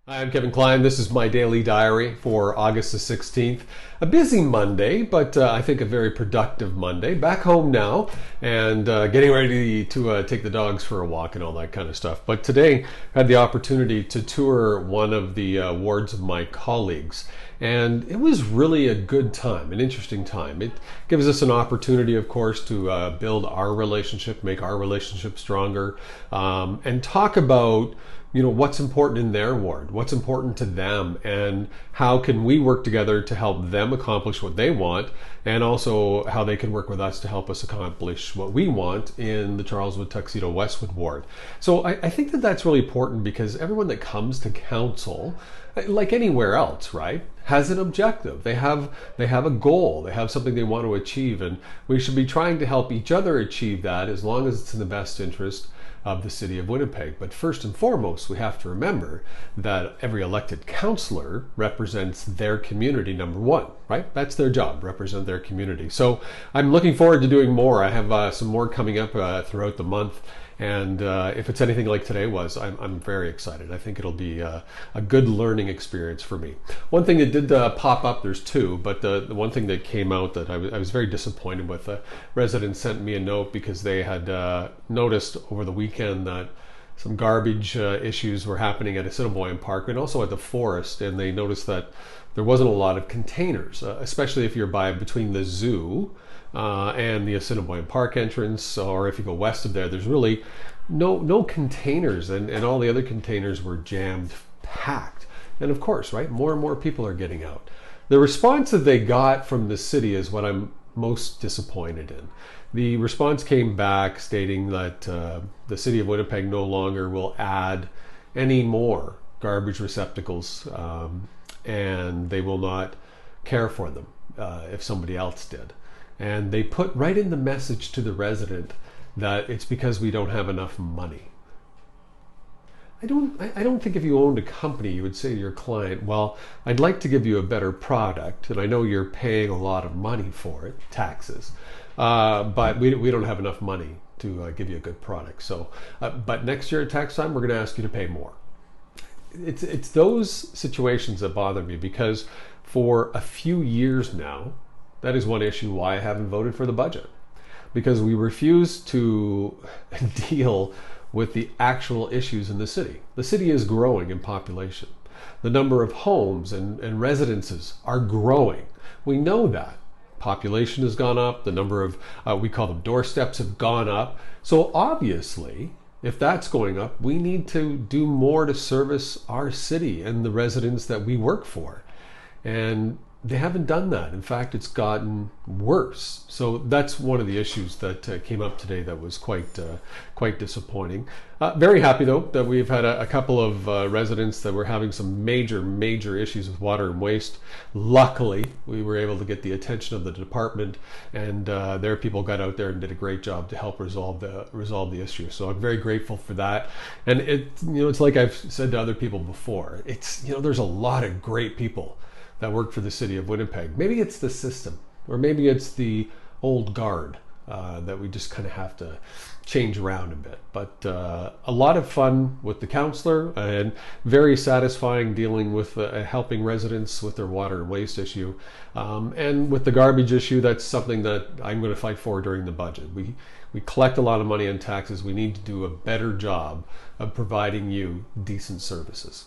Hi, I'm Kevin Klein. This is my daily diary for August the 16th. A busy Monday, but I think a very productive Monday. Back home now and getting ready to take the dogs for a walk and all that kind of stuff. But today I had the opportunity to tour one of the wards of my colleagues. And it was really a good time, an interesting time. It gives us an opportunity, of course, to build our relationship, make our relationship stronger, and talk about what's important in their ward, what's important to them, and how can we work together to help them accomplish what they want, and also how they can work with us to help us accomplish what we want in the Charleswood Tuxedo Westwood ward. So I think that that's really important because everyone that comes to council, like anywhere else, right, has an objective. They have a goal. They have something they want to achieve, and we should be trying to help each other achieve that as long as it's in the best interest of the city of Winnipeg. But first and foremost, we have to remember that every elected councillor represents their community, number one, right? That's their job, represent their community. So I'm looking forward to doing more. I have some more coming up throughout the month. And if it's anything like today was, I'm very excited. I think it'll be a good learning experience for me. One thing that did pop up, there's two, but the one thing that came out that I was very disappointed with, a resident sent me a note because they had noticed over the weekend that some garbage issues were happening at Assiniboine Park and also at the forest, and they noticed that there wasn't a lot of containers, especially if you're between the zoo and the Assiniboine Park entrance, or if you go west of there, there's really no containers, and all the other containers were jammed packed. And of course, right, more and more people are getting out. The response that they got from the city is what I'm most disappointed in. The response came back stating that the city of Winnipeg no longer will add any more garbage receptacles, and they will not care for them if somebody else did. And they put right in the message to the resident that it's because we don't have enough money. I don't think if you owned a company, you would say to your client, well, I'd like to give you a better product, and I know you're paying a lot of money for it, taxes, but we don't have enough money to give you a good product. So, but next year at tax time, we're going to ask you to pay more. It's those situations that bother me because for a few years now, that is one issue why I haven't voted for the budget, because we refuse to deal with the actual issues in the city. The city is growing in population. The number of homes and residences are growing. We know that. Population has gone up. The number of, we call them doorsteps, have gone up. So obviously, if that's going up, we need to do more to service our city and the residents that we work for. And they haven't done that. In fact, it's gotten worse. So that's one of the issues that came up today that was quite disappointing. Very happy though that we've had a couple of residents that were having some major issues with water and waste. Luckily, we were able to get the attention of the department, and their people got out there and did a great job to help resolve the issue. So I'm very grateful for that. And it's like I've said to other people before. There's a lot of great people that work for the city of Winnipeg. Maybe it's the system, or maybe it's the old guard that we just kind of have to change around a bit. But a lot of fun with the councillor, and very satisfying dealing with helping residents with their water and waste issue. And with the garbage issue, that's something that I'm going to fight for during the budget. We collect a lot of money in taxes. We need to do a better job of providing you decent services.